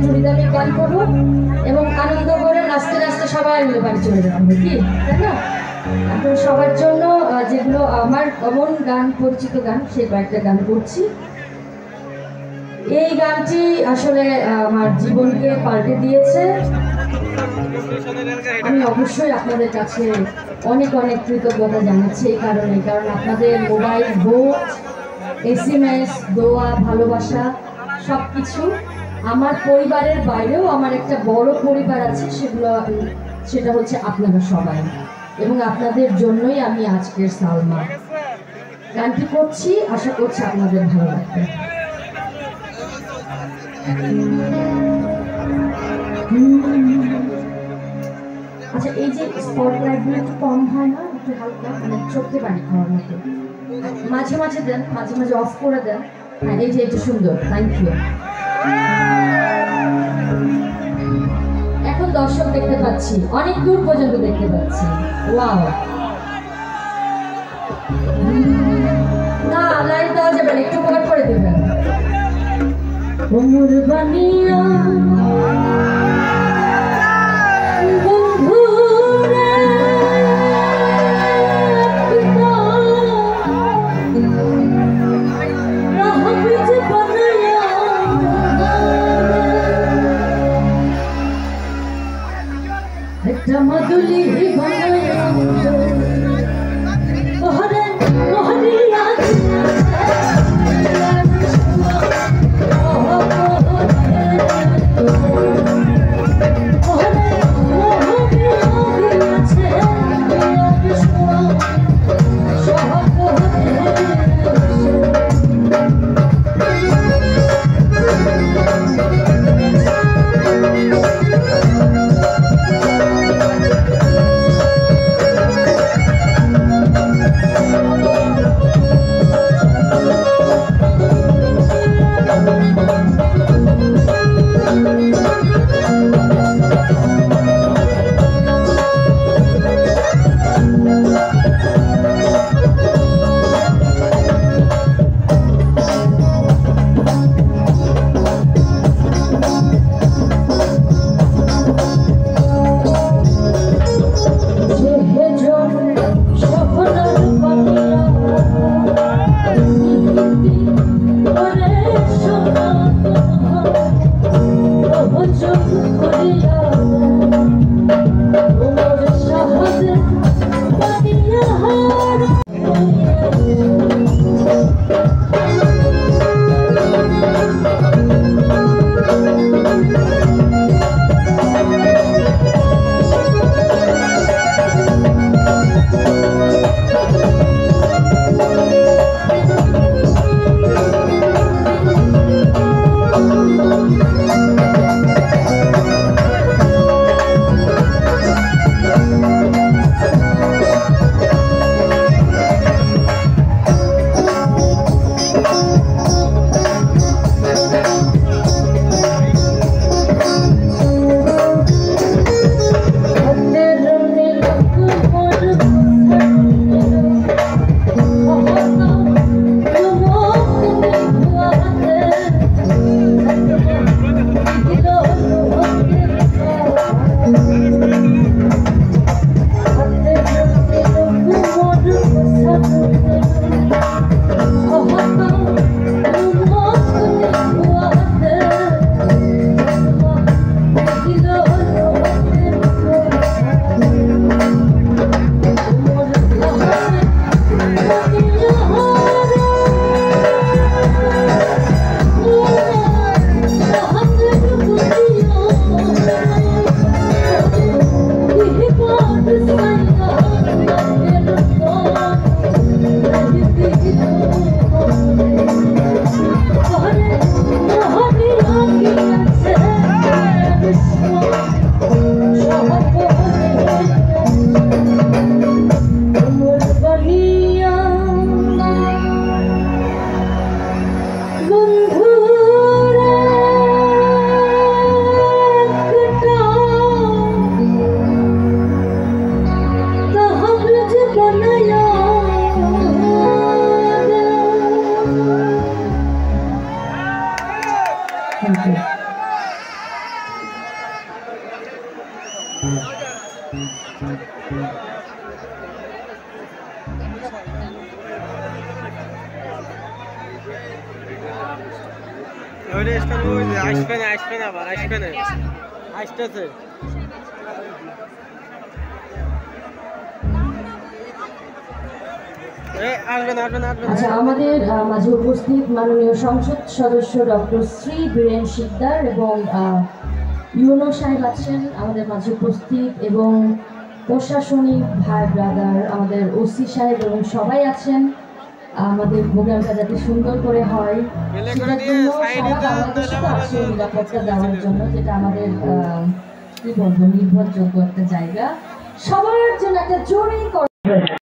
চুড়িদামি গান করবো এবং আনন্দ করে নাচতে নাচতে সবাই মিলে বাড়ি চলে যাবো, কি তাই না? এখন সবার জন্য যেগুলো আমার কমন গান, পরিচিত গান, সেই কয়েকটা গান করছি। এই গানটি আসলে আমার জীবনকে পাল্টে দিয়েছে। আমি অবশ্যই আপনাদের কাছে অনেক অনেক কৃতজ্ঞতা জানাচ্ছি এই কারণে, কারণ আপনাদের মোবাইল, ভোট, SMS, দোয়া, ভালোবাসা সব কিছু, আমার পরিবারের বাইরেও আমার একটা বড় পরিবার আছে, সেটা হচ্ছে আপনারা সবাই, এবং আপনাদের জন্যই আমি আজকের সালমা গানটি করছি। আশা করছি আপনাদের ভালো লাগবে। আচ্ছা, এই যে স্পটলাইটগুলো একটু কম হয় না, একটু হালকা, মানে চোখে পানি খাওয়ার মতো, মাঝে মাঝে দেন, মাঝে মাঝে অফ করে দেন। হ্যাঁ, এই যে এটা সুন্দর, থ্যাংক ইউ। এখন দর্শক দেখতে পাচ্ছি, অনেক দূর পর্যন্ত দেখতে পাচ্ছি। ওয়াও, না লাইট দেওয়া যাবে না, একটু কভার করে দেবেন। ওমর বানিয়া মধুলি বানায়া ওহরে মোহরিয়া ওরে আসবে না আবার আসবে না আসতেছে আচ্ছা, আমাদের মাঝে উপস্থিত মাননীয় সংসদ সদস্য ডক্টর শ্রী বীরেন শিকদার এবং ইউনো সাহেব আছেন আমাদের মাঝে উপস্থিত, এবং প্রশাসনিক ভাই ব্রাদার আমাদের ওসি সাহেব এবং সবাই আছেন। আমাদের প্রোগ্রামটা যাতে সুন্দর করে হয় সেটার জন্য সারা বাংলাদেশে তো আছে নিরাপত্তা দেওয়ার জন্য, যেটা আমাদের কি বলবো নির্ভরযোগ্য একটা জায়গা। সবার জন্য একটা জোরে